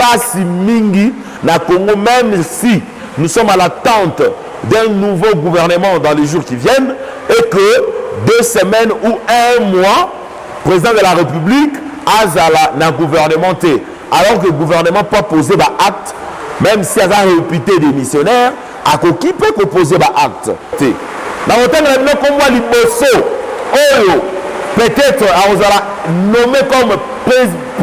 passe mingi na Congo, même si nous sommes à l'attente d'un nouveau gouvernement dans les jours qui viennent et que 2 semaines ou 1 mois, le président de la République a un gouvernement. Alors que le gouvernement peut poser des actes, même si il a réputé des missionnaires, qui peut poser des actes. Dans le temps de la comme moi, peut-être nommé comme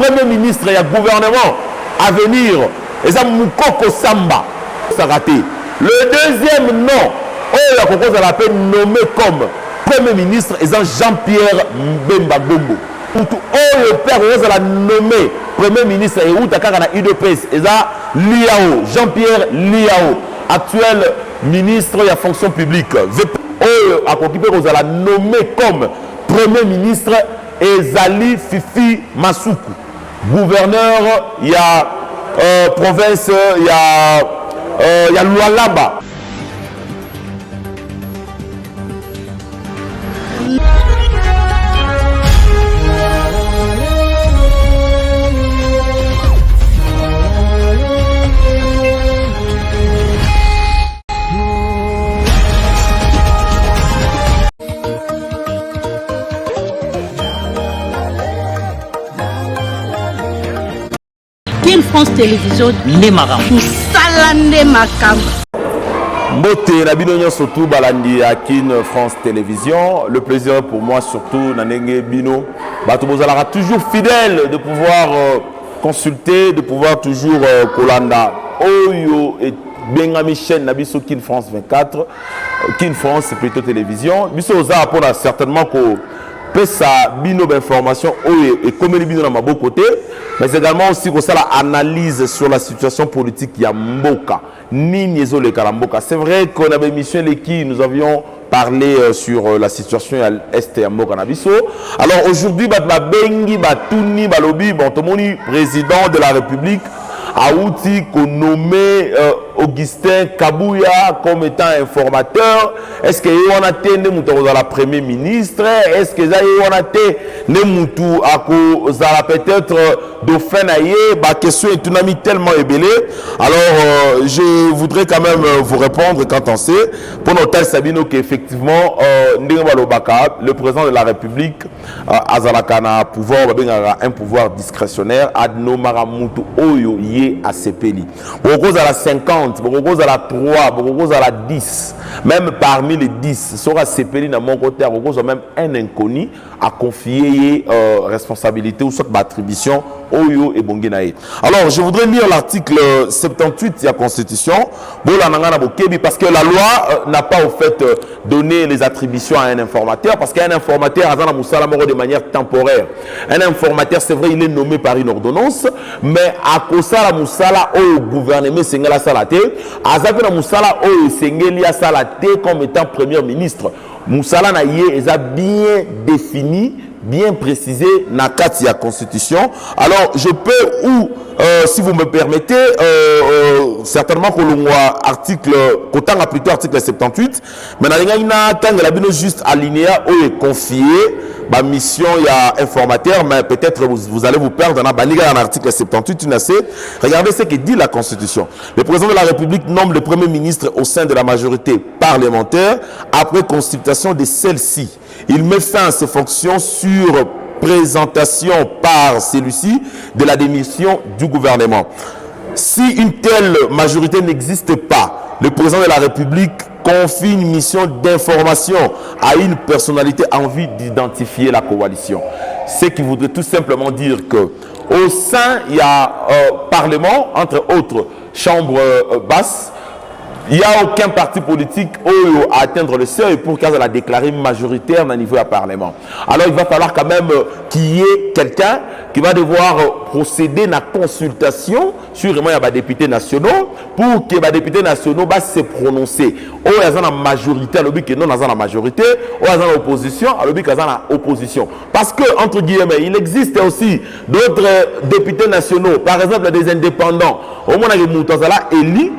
premier ministre et gouvernement à venir, et ça Moukoko Samba, ça raté. Le deuxième nom, on l'appelle nommé comme premier ministre, et Jean-Pierre Mbemba Gombo. Le père on l'a nommé premier ministre et où t'as na UDPS, et ça Liao, Jean-Pierre Liao, actuel ministre de la fonction publique. A occupé qu'on l'a nommé comme premier ministre Ezali Fifi Masuku, gouverneur, il y a province, il y a Lualaba. King France Télévision Nemara Salande Makamba Mbote na bino surtout balandi à King France Télévision. Le plaisir pour moi surtout nanenge bino bato bozalaka toujours fidèle de pouvoir consulter, de pouvoir toujours kolanda oyo et bengami chaîne na biso King France 24. King France c'est plutôt télévision. Biso oza pour certainement ko pesa bino d'information et comme les bino na mabo côté, mais également aussi pour ça la analyse sur la situation politique ya Mboka ni niezo le Kalamboka. C'est vrai qu'on avait mission les qui nous avions parlé sur la situation à l'est ya Mboka na biso. Alors aujourd'hui ba bengi ba tuni ba lobi bon tomoni président de la République Aouti qu'on nommé Augustin Kabouya comme étant informateur. Est-ce qu'il y a un premier ministre? Est-ce qu'il y a un peut-être dauphin? La question est tellement ébélée. Alors je voudrais quand même vous répondre quand on sait pour notre Sabino qu'effectivement le président de la République Azalakana pouvoir un pouvoir discrétionnaire Adno Maramutu Oyo à CPLI. Beaucoup à la 50, beaucoup à la 3, beaucoup à la 10. Même parmi les 10, sera CPLI dans mon côté, beaucoup même un inconnu à confier responsabilité ou soit attribution Oyo et Bongenae. Alors, je voudrais lire l'article 78 de la Constitution parce que la loi n'a pas au fait donné les attributions à un informateur parce qu'un informateur a de manière temporaire. Un informateur, c'est vrai, il est nommé par une ordonnance, mais à cause la musala au gouvernement Sengela Salate, Azapena Musala au Sengelia Salate comme étant premier ministre. Musala Naye est bien défini, bien précisé dans la Constitution. Alors, je peux, ou si vous me permettez, certainement que l'on voit article, qu'autant plutôt article 78, mais il y a juste alinéa où est confié ma mission, il y a informateur, mais peut-être vous allez vous perdre dans l'article 78, regardez ce que dit la Constitution. Le président de la République nomme le premier ministre au sein de la majorité parlementaire après consultation de celle-ci. Il met fin à ses fonctions sur présentation par celui-ci de la démission du gouvernement. Si une telle majorité n'existe pas, le président de la République confie une mission d'information à une personnalité en vue d'identifier la coalition. Ce qui voudrait tout simplement dire que au sein, il y a Parlement, entre autres chambres basses, il n'y a aucun parti politique à atteindre le seuil pour qu'elle la déclarer majoritaire au niveau du Parlement. Alors il va falloir quand même qu'il y ait quelqu'un qui va devoir procéder à la consultation sur les députés nationaux pour que les députés nationaux se prononcent. Il y a la majorité, il y a la majorité, il y a l'opposition, il y a l'opposition. Parce que, entre guillemets, il existe aussi d'autres députés nationaux, par exemple des indépendants. Au moins, il y a élu,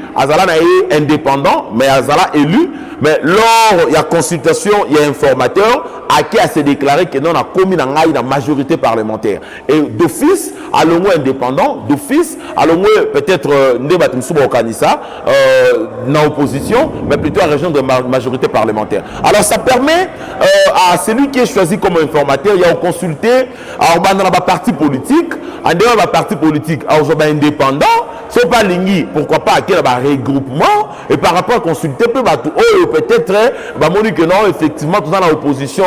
indépendant. indépendant, mais Azala élu. Mais lors il y a consultation, il y a informateur à qui a se déclaré que non, on a commis la majorité parlementaire. Et d'office, à l'au moins indépendant, d'office, à l'au moins peut-être dans l'opposition, mais plutôt à région de majorité parlementaire. Alors ça permet à celui qui est choisi comme informateur, il y a consulté dans la partie politique, en dehors de la partie politique, indépendant, c'est pas l'ingui, pourquoi pas à quel regroupement, et par rapport à consulter peut-être que non, effectivement, tout dans l'opposition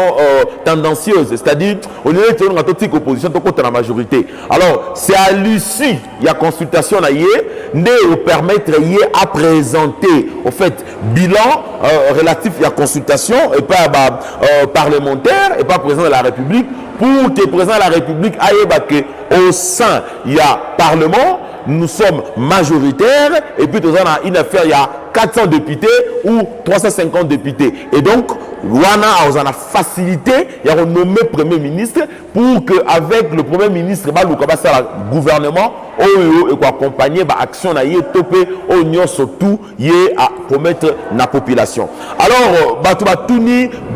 tendancieuse, c'est-à-dire on est dans l'opposition contre la majorité. Alors c'est à l'issue, il y a consultation de permettre à présenter au fait bilan relatif à la consultation et pas parlementaire et pas président de la République pour que le président de la République aille au sein il y a parlement, nous sommes majoritaires et puis dans une affaire il y a 400 députés ou 350 députés et donc on a facilité, il y a nommé premier ministre pour que avec le premier ministre le gouvernement et accompagner l'action l'action surtout à promettre la population. Alors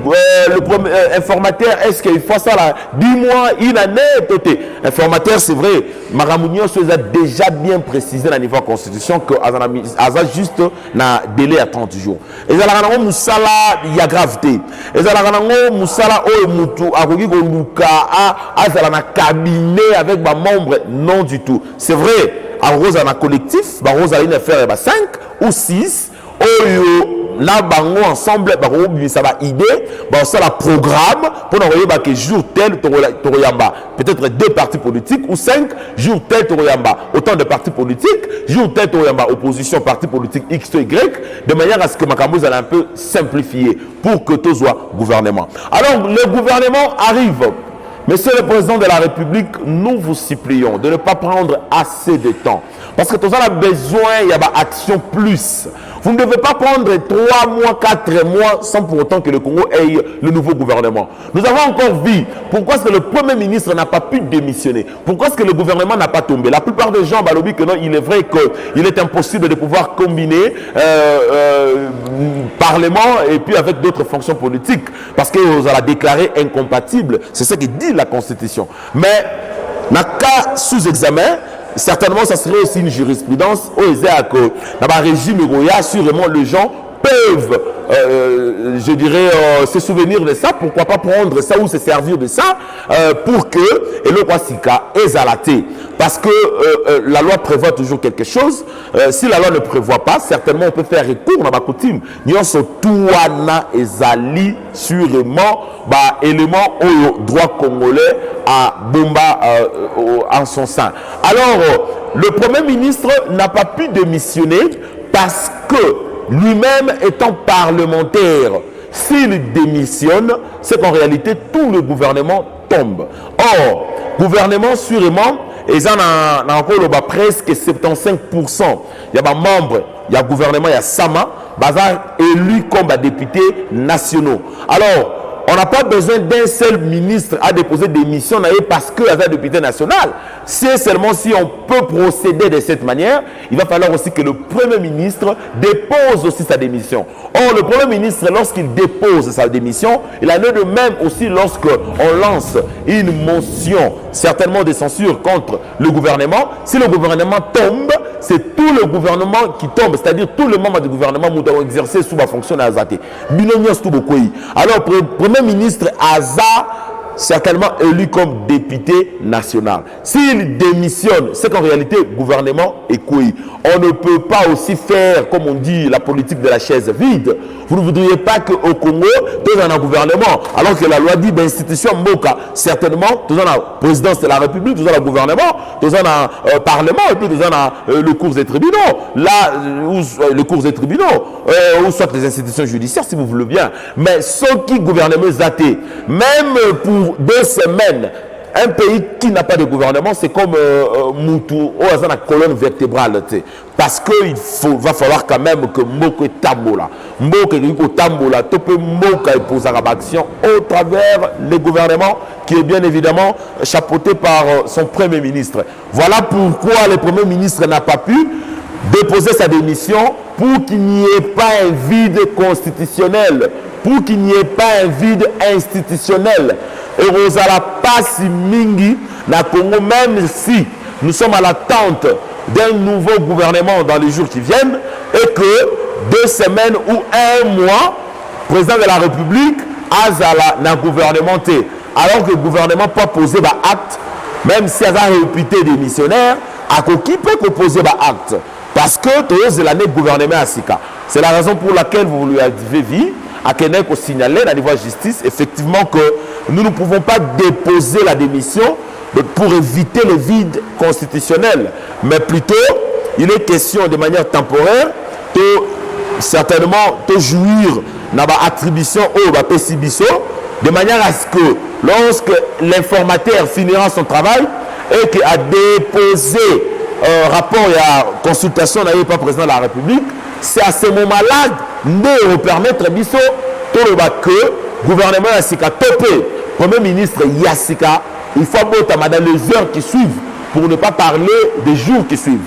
le premier informateur, est-ce qu'il faut ça là 10 mois, une année informateur, c'est vrai, Maramounio a déjà bien précisé dans le niveau de la constitution que Aza juste un délai à 30 jours. Et il y a gravité. Et ça musala o mutu akoki ko luka azala na cabinet avec ba membre non du tout. C'est vrai, en rose na collectif, ba rose une affaire ba 5 ou 6 oyo na bango ensemble ba ko bisa ba idée, ba ça la programme pour envoyer ba que jour tel toroyamba, peut-être 2 partis politiques ou 5 jour tel toroyamba, autant de partis politiques, jour tel toroyamba opposition parti politique X ou Y, de manière à ce que Makambo soit un peu simplifié pour que tout soit gouvernement. Alors le gouvernement arrive. Monsieur le Président de la République, nous vous supplions de ne pas prendre assez de temps. Parce que tout ça a besoin, il y a une action plus. Vous ne devez pas prendre 3 mois, 4 mois sans pour autant que le Congo ait le nouveau gouvernement. Nous avons encore vu pourquoi est-ce que le Premier ministre n'a pas pu démissionner. Pourquoi est-ce que le gouvernement n'a pas tombé. La plupart des gens balobent que non, il est vrai qu'il est impossible de pouvoir combiner Parlement et puis avec d'autres fonctions politiques. Parce que vous allez déclarer incompatible. C'est ce que dit la Constitution. Mais, dans le cas sous examen, certainement ça serait aussi une jurisprudence au dans le régime sûrement les gens peuvent je dirais se souvenir de ça, pourquoi pas prendre ça ou se servir de ça pour que et le Kwasika est alaté parce que la loi prévoit toujours quelque chose. Si la loi ne prévoit pas, certainement on peut faire recours dans la coutume. Nous sommes touana ezali sûrement élément au droit congolais à Bomba en son sein. Alors le Premier ministre n'a pas pu démissionner parce que lui-même étant parlementaire, s'il démissionne, c'est qu'en réalité tout le gouvernement tombe. Or, gouvernement sûrement, et ça a encore presque 75%. Il y a des membres, il y a gouvernement, il y a Sama, élu comme députés nationaux. Alors, on n'a pas besoin d'un seul ministre à déposer des missions parce qu'il y a un député national. C'est seulement si on peut procéder de cette manière, il va falloir aussi que le Premier ministre dépose aussi sa démission. Or, le Premier ministre, lorsqu'il dépose sa démission, il en est de même aussi lorsqu'on lance une motion, certainement de censure contre le gouvernement. Si le gouvernement tombe, c'est tout le gouvernement qui tombe, c'est-à-dire tous les membres du gouvernement qui doivent exercer sous la fonction d'Azate. Alors, Premier ministre Aza, certainement élu comme député national. S'il démissionne, c'est qu'en réalité, le gouvernement est couillé. On ne peut pas aussi faire, comme on dit, la politique de la chaise vide. Vous ne voudriez pas qu'au Congo, tout un gouvernement, alors que la loi dit l'institution Moka, certainement, tout la présidence de la République, tout le gouvernement, tout un parlement, et puis tout le cours des tribunaux. Là, le cours des tribunaux, ou soit les institutions judiciaires, si vous voulez bien. Mais ceux qui gouvernent zaté, même pour 2 semaines, un pays qui n'a pas de gouvernement, c'est comme Moutou, ou la colonne vertébrale. Parce qu'il va falloir quand même que Moko Tambola, Moko Tambola, Topé Moka pose à action au travers le gouvernement qui est bien évidemment chapeauté par son Premier ministre. Voilà pourquoi le Premier ministre n'a pas pu déposer sa démission pour qu'il n'y ait pas un vide constitutionnel, pour qu'il n'y ait pas un vide institutionnel. Et Rosala passe mingi na Congo, même si nous sommes à l'attente d'un nouveau gouvernement dans les jours qui viennent et que 2 semaines ou 1 mois, le président de la République a un gouvernement, alors que le gouvernement peut poser un acte, même si il a réputé des missionnaires, qui peut poser un acte. Parce que c'est l'année gouvernement à Sika. C'est la raison pour laquelle vous lui avez dit à Kenya qu'on signalait dans la niveau de justice, effectivement, que nous ne pouvons pas déposer la démission pour éviter le vide constitutionnel. Mais plutôt, il est question de manière temporaire de certainement de jouir dans l'attribution au PCBISO, de manière à ce que lorsque l'informateur finira son travail et qu'il a déposé un rapport et à consultation n'avait pas président de la République, c'est à ce moment-là de permettre Bisso que le gouvernement Yassika topé, Premier ministre Yassika, il faut botter dans les heures qui suivent pour ne pas parler des jours qui suivent.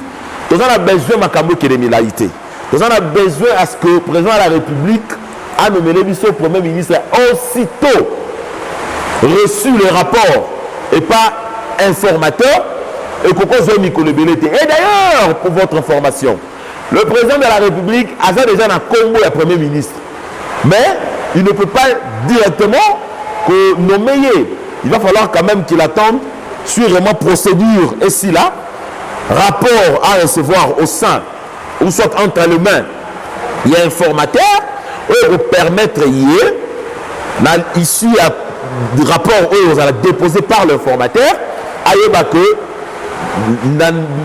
Nous avons besoin de milité. Nous avons besoin à ce que le président de la République a nommé le Premier ministre aussitôt reçu les rapports et pas informateur et qu'on cause Mikolebelete. Et d'ailleurs, pour votre information, le président de la République a déjà un combo le Premier ministre. Mais il ne peut pas directement nommer. Il va falloir quand même qu'il attende sur vraiment procédure et si là, rapport à recevoir au sein ou soit entre les mains, il y a un formateur pour permettre ici du rapport où vous allez déposer par le formateur, aïeba que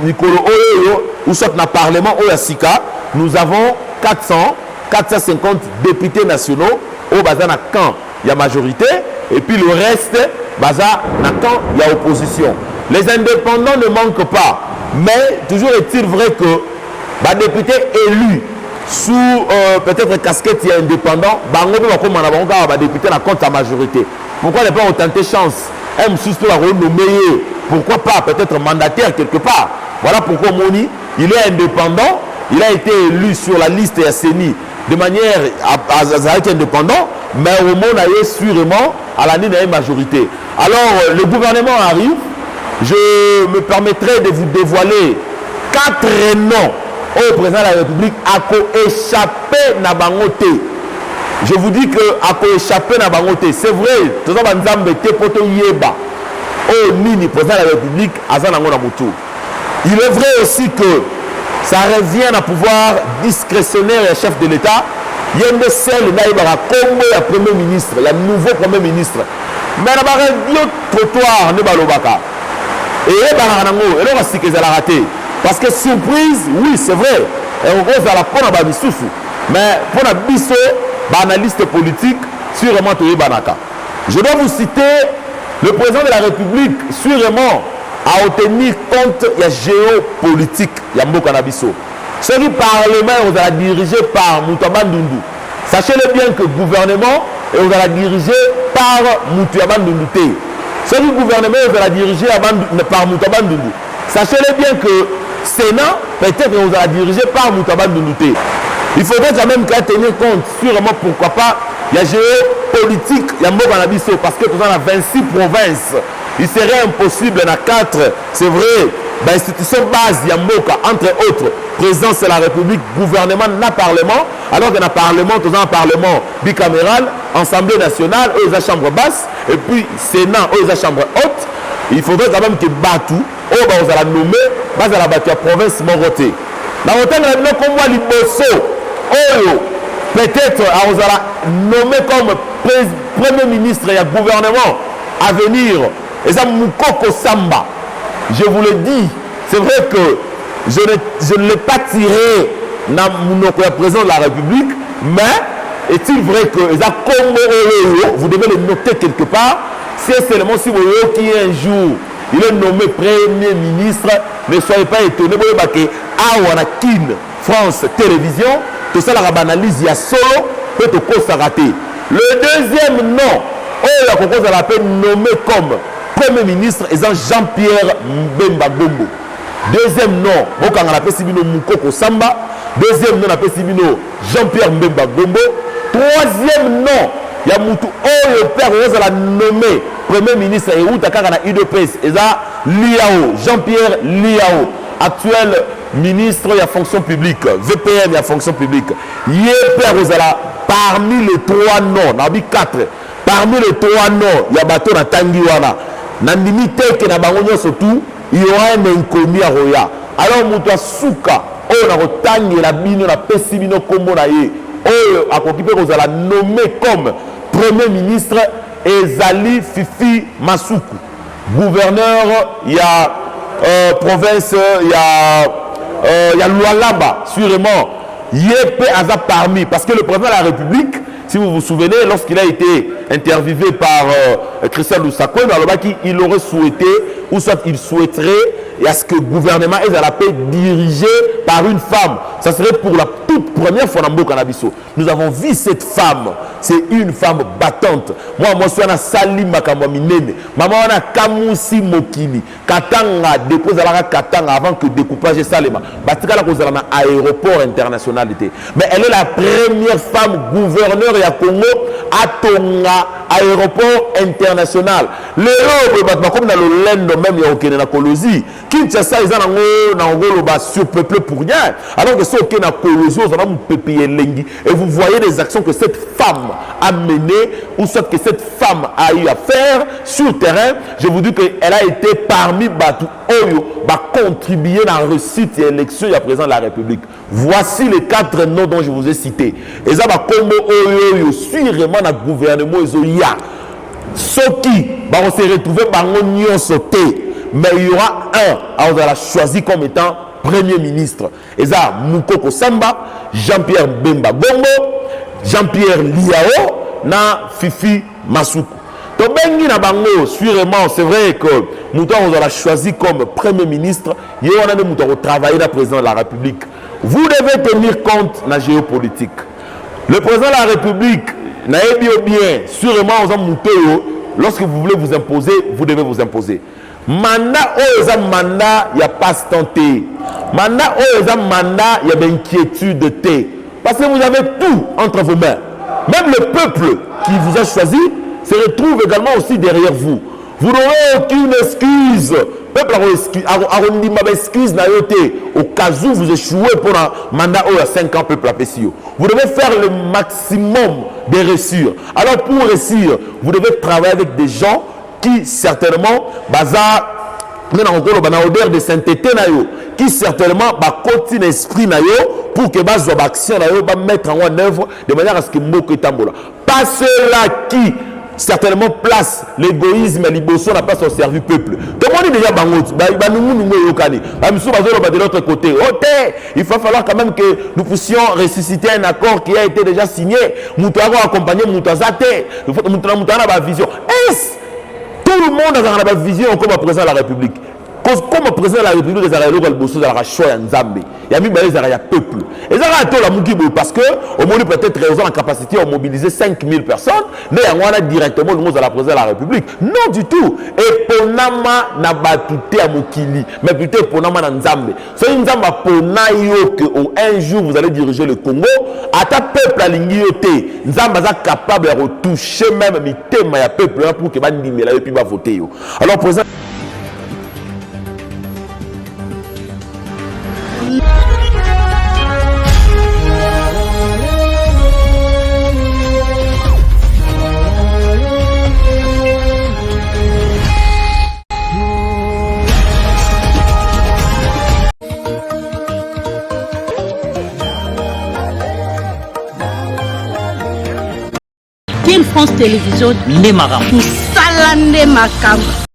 Nicolo ou soit dans le Parlement ou Sika, nous avons 450 députés nationaux au bazar na camp, il y a majorité et puis le reste bazar na camp, il y a opposition. Les indépendants ne manquent pas, mais toujours est-il vrai que les députés élus sous peut-être casquette il y a indépendant, député na compte la majorité. Pourquoi ne pas tenter chance? Pourquoi pas peut-être mandataire quelque part? Voilà pourquoi Moni, il est indépendant, il a été élu sur la liste Yasseni de manière à être indépendant, mais au monde est sûrement à la ligne de la majorité. Alors le gouvernement arrive, je me permettrai de vous dévoiler 4 noms au président de la République à échapper na bangote. Je vous dis que à échapper na bangote, c'est vrai, tout ça banzambe te poto yeba. Oh nini président de la République azanango na mutu. Il est vrai aussi que ça revient à pouvoir discrétionnaire et chef de l'État. Il y a une seule naïbara comme le Premier ministre, le nouveau Premier ministre. Mais il y a un trottoir ne balobaka. Et il y a un raté. Parce que surprise, oui, c'est vrai. Et on va la prendre à Bamissoufou. Mais pour la bisso, analyste politique, sûrement Toye Banaka. Je dois vous citer le président de la République, sûrement, à obtenir compte de la géopolitique. Il y a Mboka Nabiso. Ce parlement, on va dirigé par Moutouaba Ndoundou. Sachez-le bien que le gouvernement, on va diriger par Moutouaba Ndoundou. Ce gouvernement, on va diriger par Moutouaba Ndoundou. Sachez-le bien que le Sénat, peut-être on va diriger par Moutouaba Ndoundou. Il faudrait quand même tenir compte, sûrement, pourquoi pas, il y a géopolitique, il y a Mboka Nabiso, parce que nous avons 26 provinces. Il serait impossible, il y en a 4, c'est vrai, l'institution base, il y a Mboka, entre autres, présidence de la République, gouvernement, na parlement, alors qu'il y a un parlement, tout un parlement bicaméral, Assemblée nationale, eux, ils ont chambre basse, et puis Sénat, eux, ils ont chambre haute. Il faudrait quand même que Batou, eux, vous allez nommer, vous allez battre la province Moroté. Dans le temps, nous avons comme moi, l'Ibosso, peut-être, vous allez nommer comme Premier ministre et gouvernement à venir. Et ça, Moukoko Samba, je vous le dis, c'est vrai que je ne l'ai pas tiré dans mon président de la République, mais est-il vrai que vous devez le noter quelque part, c'est seulement si vous voyez qui un jour, il est nommé Premier ministre, ne soyez pas étonnés, vous voyez que Awanakin, France Télévision, tout ça, la banalise, il y a solo, peut-être raté. Le deuxième nom, la Coco, ça l'appelle nommé comme Premier ministre, et Jean-Pierre Mbemba Gombo. Deuxième nom, Bokanga na pesi bino Mukoko Samba. Deuxième nom, na pesi bino Jean-Pierre Mbemba Gombo. Troisième nom, il y a Moutou le père Rose la nommé Premier ministre et Outakaka na UDPS. Et ça, Liao, Jean-Pierre Liao, actuel ministre de la fonction publique, VPM de la fonction publique. Yé père Rose la parmi les trois noms, nabi 4. Parmi les trois noms, il y a bateau na Tangiwana. Nandimite que na bangonyo surtout, il y aura un inconnu à Roya. Alors Moutou Souka, on a retangé la bino na pesibino kombo na ye. On a occupé Rose la nommé comme Premier ministre Ezali Fifi Masuku. Gouverneur, il y a province, il y a Lualaba, sûrement. Yépe Aza parmi. Parce que le président de la République, si vous vous souvenez, lorsqu'il a été interviewé par Christian Lusako, il aurait souhaité, ou soit il souhaiterait, à ce que le gouvernement ait la paix dirigé par une femme. Ça serait pour la toute première fois dans le Canabiso. Nous avons vu cette femme. C'est une femme battante. Moi, je suis un Salim Makamwaminene. Maman, on a Kamousi Mokili. Katanga, dépose à Katanga avant que découpage Salema. Batika la cause à aéroport international. Mais elle est la première femme gouverneure à Congo à Tonga, aéroport international. Les autres, comme dans le Lendo, même il y a aucun na Colosie. Kinshasa, ils ont surpeuplé pour rien. Alors que ceux qui ont Colosie, ils ont peuplé Lengi. Et vous voyez les actions que cette femme a menées, ou soit que cette femme a eu à faire sur le terrain. Je vous dis qu'elle a été parmi Batu Oyo, contribuer à la réussite et l'élection du président de la République. Voici les 4 noms dont je vous ai cités. Et ça va comme Oyo, sûrement dans le gouvernement, ils ont ceux qui vont se retrouver par l'union sauté. Mais il y aura un, on va choisi comme étant Premier ministre. Et ça, Mukoko Samba, Jean-Pierre Mbemba Gombo, Jean-Pierre Liao, na Fifi Masuku. Donc, sûrement, c'est vrai que nous avons choisi comme Premier ministre, nous avons travaillé dans le président de la République. Vous devez tenir compte de la géopolitique. Le président de la République, bien, sûrement, lorsque vous voulez vous imposer, vous devez vous imposer. Mandat, mandat, il n'y a pas tenté. Mandat, mandat, il y a d'inquiétude. Parce que vous avez tout entre vos mains. Même le peuple qui vous a choisi se retrouve également aussi derrière vous. Vous n'aurez aucune excuse. Le peuple a une excuse au cas où vous échouez pour un mandat à 5 ans, peuple apprécié. Vous devez faire le maximum de réussir. Alors pour réussir, vous devez travailler avec des gens qui certainement odeur de sainteté qui certainement continue l'esprit pour que l'action mettre en œuvre de manière à ce que Moko Tambola. Pas ceux-là qui certainement place l'égoïsme et l'ibosson n'a pas au service peuple. Tout le monde est déjà bangout. De l'autre côté, il va falloir quand même que nous puissions ressusciter un accord qui a été déjà signé. Nous devons accompagner Moutazate. Nous devons avoir une vision. Tout le monde a une vision comme président de la République. Comme président de la République, il y a le bosso de la choix en Zambie. Il y a un peuple. Et ça a été la Mukibo parce que au moins peut-être raison la capacité à mobiliser 5000 personnes, mais on a directement le mot de la présidence de la République. Non du tout. Et Ponama n'a pas tout à Mukili, mais plutôt Ponama dans Zambie. C'est une Zambie Ponayo que un jour vous allez diriger le Congo, à ta peuple à l'ingioté. Zambie est capable de retoucher même le thème à peuple pour que Bandi et puis va voter. Alors président King France Télévision, les marins. Salande Makam.